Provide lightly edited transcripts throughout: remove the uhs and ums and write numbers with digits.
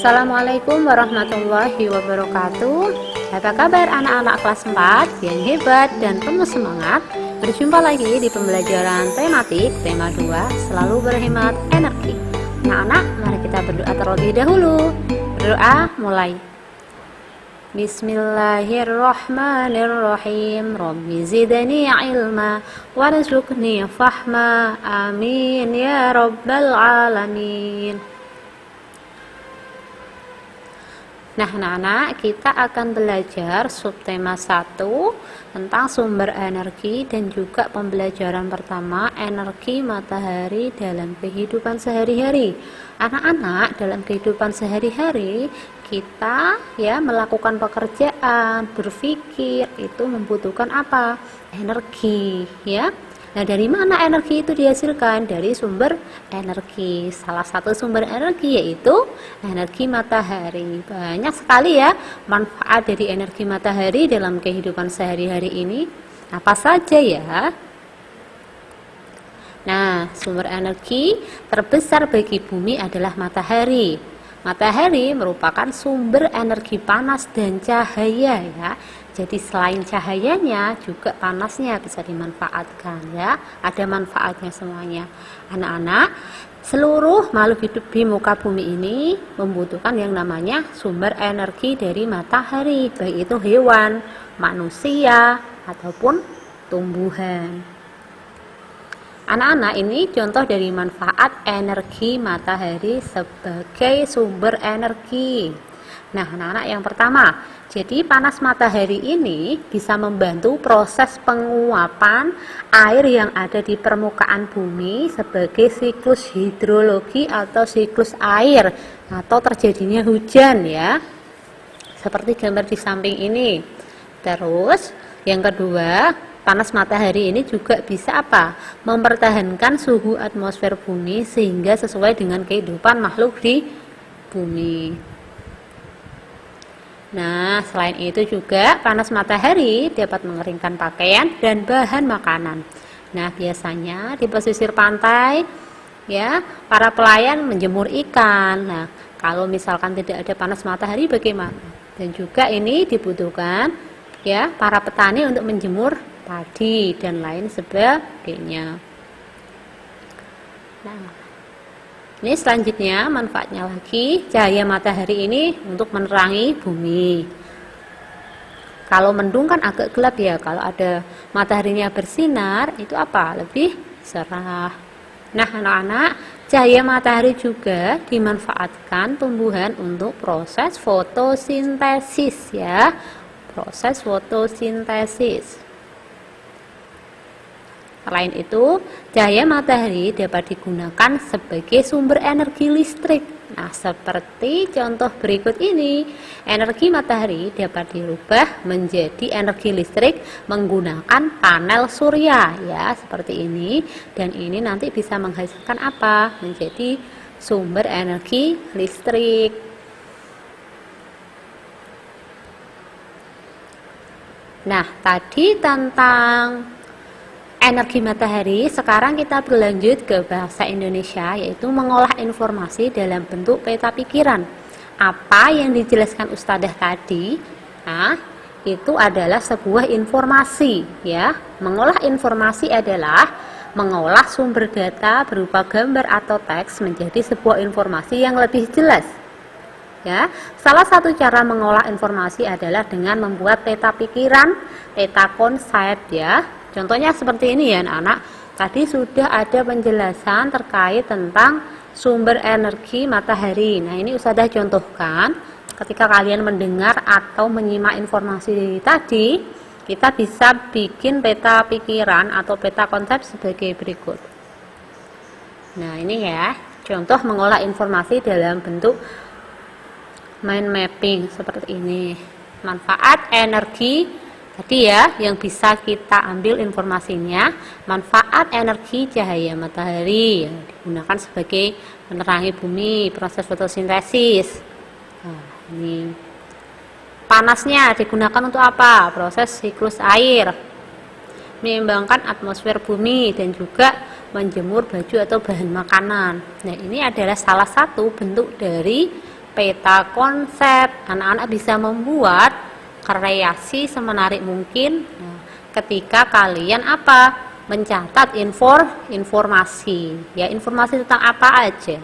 Assalamualaikum warahmatullahi wabarakatuh. Apa kabar anak-anak kelas 4 yang hebat dan penuh semangat? Berjumpa lagi di pembelajaran tematik tema 2, selalu berhemat energi. Anak-anak, mari kita berdoa terlebih dahulu. Berdoa mulai. Bismillahirrahmanirrahim. Rabbi zidni ilma warzuqni fahma. Amin ya rabbal alamin. Nah, anak-anak, kita akan belajar subtema 1 tentang sumber energi dan juga pembelajaran pertama, energi matahari dalam kehidupan sehari-hari. Anak-anak, dalam kehidupan sehari-hari kita melakukan pekerjaan, berpikir itu membutuhkan apa? Energi, ya. Nah, dari mana energi itu dihasilkan? Dari sumber energi. Salah satu sumber energi yaitu energi matahari. Banyak sekali ya manfaat dari energi matahari dalam kehidupan sehari-hari ini. Apa saja ya? Nah, sumber energi terbesar bagi bumi adalah matahari. Matahari merupakan sumber energi panas dan cahaya ya. Jadi selain cahayanya juga panasnya bisa dimanfaatkan ya. Ada manfaatnya semuanya. Anak-anak, seluruh makhluk hidup di muka bumi ini membutuhkan yang namanya sumber energi dari matahari, baik itu hewan, manusia ataupun tumbuhan. Anak-anak, ini contoh dari manfaat energi matahari sebagai sumber energi. Nah, anak-anak, yang pertama, jadi panas matahari ini bisa membantu proses penguapan air yang ada di permukaan bumi sebagai siklus hidrologi atau siklus air atau terjadinya hujan ya. Seperti gambar di samping ini. Terus, yang kedua, panas matahari ini juga bisa apa? Mempertahankan suhu atmosfer bumi sehingga sesuai dengan kehidupan makhluk di bumi. Nah, selain itu juga panas matahari dapat mengeringkan pakaian dan bahan makanan. Nah, biasanya di pesisir pantai ya, para pelayan menjemur ikan. Nah, kalau misalkan tidak ada panas matahari bagaimana? Dan juga ini dibutuhkan ya para petani untuk menjemur padi dan lain sebagainya. Nah, ini selanjutnya manfaatnya lagi, cahaya matahari ini untuk menerangi bumi. Kalau mendung kan agak gelap ya, kalau ada mataharinya bersinar itu apa? Lebih cerah. Nah, anak-anak, cahaya matahari juga dimanfaatkan tumbuhan untuk proses fotosintesis ya. Proses fotosintesis. Selain itu, cahaya matahari dapat digunakan sebagai sumber energi listrik. Nah, seperti contoh berikut ini, energi matahari dapat dirubah menjadi energi listrik menggunakan panel surya ya, seperti ini. Dan ini nanti bisa menghasilkan apa? Menjadi sumber energi listrik. Nah, tadi tentang energi matahari, sekarang kita berlanjut ke bahasa Indonesia, yaitu mengolah informasi dalam bentuk peta pikiran. Apa yang dijelaskan Ustadzah tadi, nah, itu adalah sebuah informasi ya. Mengolah informasi adalah mengolah sumber data berupa gambar atau teks menjadi sebuah informasi yang lebih jelas. Ya, salah satu cara mengolah informasi adalah dengan membuat peta pikiran, peta konsep ya. Contohnya seperti ini ya anak-anak. Tadi sudah ada penjelasan terkait tentang sumber energi matahari. Nah, ini Ustadzah contohkan ketika kalian mendengar atau menyimak informasi tadi, kita bisa bikin peta pikiran atau peta konsep sebagai berikut. Nah, ini ya, contoh mengolah informasi dalam bentuk mind mapping seperti ini. Manfaat energi tadi ya, yang bisa kita ambil informasinya, manfaat energi cahaya matahari yang digunakan sebagai penerangi bumi, proses fotosintesis. Nah, ini panasnya digunakan untuk apa? Proses siklus air, menyeimbangkan atmosfer bumi dan juga menjemur baju atau bahan makanan. Nah, ini adalah salah satu bentuk dari peta konsep. Anak-anak bisa membuat kreasi semenarik mungkin ketika kalian mencatat informasi, ya, informasi tentang apa aja.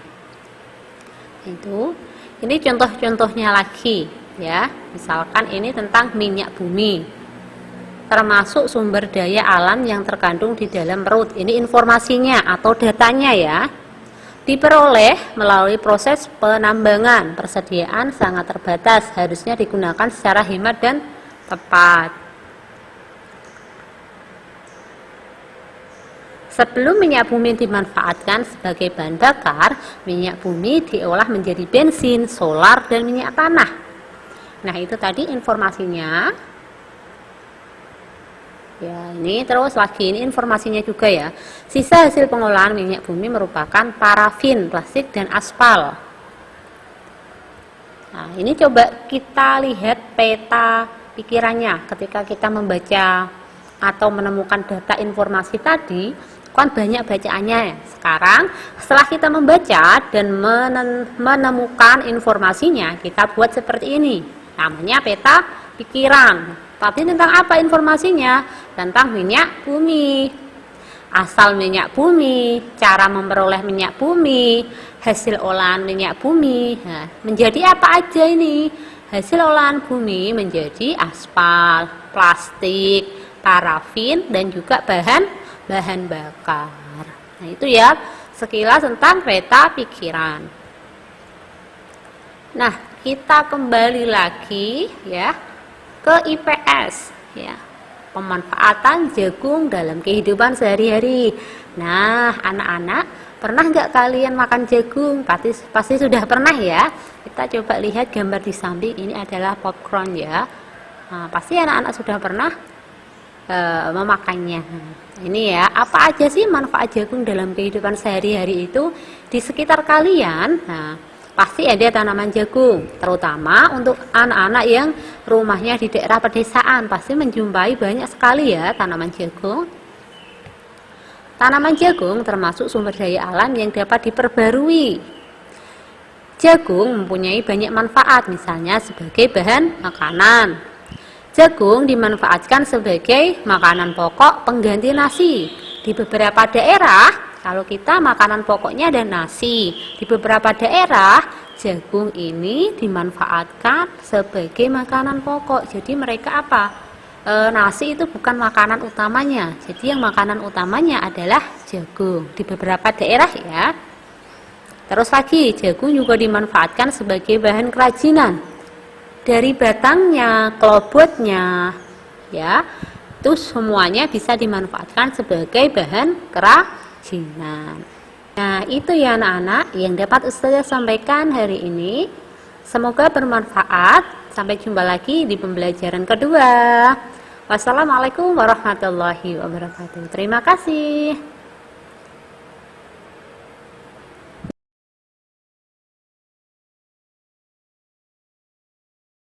Ini contoh-contohnya lagi, ya. Misalkan ini tentang minyak bumi, termasuk sumber daya alam yang terkandung di dalam perut. Ini informasinya atau datanya, ya. Diperoleh melalui proses penambangan. Persediaan sangat terbatas, harusnya digunakan secara hemat dan tepat. Sebelum minyak bumi dimanfaatkan sebagai bahan bakar, minyak bumi diolah menjadi bensin, solar, dan minyak tanah. Nah, itu tadi informasinya. Ya, ini terus lagi, ini informasinya juga, ya. Sisa hasil pengolahan minyak bumi merupakan parafin, plastik, dan aspal. Nah, ini coba kita lihat peta pikirannya ketika kita membaca atau menemukan data informasi tadi. Kan banyak bacaannya. Sekarang setelah kita membaca dan menemukan informasinya, kita buat seperti ini. Namanya peta pikiran. Tapi tentang apa informasinya? Tentang minyak bumi. Asal minyak bumi, cara memperoleh minyak bumi, hasil olahan minyak bumi. Nah, menjadi apa aja ini? Hasil olahan bumi menjadi aspal, plastik, parafin, dan juga bahan bakar. Nah, itu ya sekilas tentang peta pikiran. Nah, kita kembali lagi, ya, ke IPS, ya. Pemanfaatan jagung dalam kehidupan sehari-hari. Nah, anak-anak, pernah nggak kalian makan jagung? Pasti sudah pernah, ya. Kita coba lihat gambar di samping, ini adalah popcorn, ya. Nah, pasti anak-anak sudah pernah memakannya. Ini ya, apa aja sih manfaat jagung dalam kehidupan sehari-hari itu di sekitar kalian? Nah, pasti ada tanaman jagung, terutama untuk anak-anak yang rumahnya di daerah pedesaan, pasti menjumpai banyak sekali, ya, tanaman jagung. Tanaman jagung termasuk sumber daya alam yang dapat diperbarui. Jagung mempunyai banyak manfaat, misalnya sebagai bahan makanan. Jagung dimanfaatkan sebagai makanan pokok pengganti nasi. Di beberapa daerah, kalau kita makanan pokoknya ada nasi. Di beberapa daerah, jagung ini dimanfaatkan sebagai makanan pokok. Jadi mereka nasi itu bukan makanan utamanya. Jadi yang makanan utamanya adalah jagung. Di beberapa daerah, ya. Terus lagi, jagung juga dimanfaatkan sebagai bahan kerajinan. Dari batangnya, kelobotnya, ya, itu semuanya bisa dimanfaatkan sebagai bahan kerajinan. Nah, itu ya anak-anak yang dapat Ustazah sampaikan hari ini. Semoga bermanfaat. Sampai jumpa lagi di pembelajaran kedua. Wassalamualaikum warahmatullahi wabarakatuh. Terima kasih.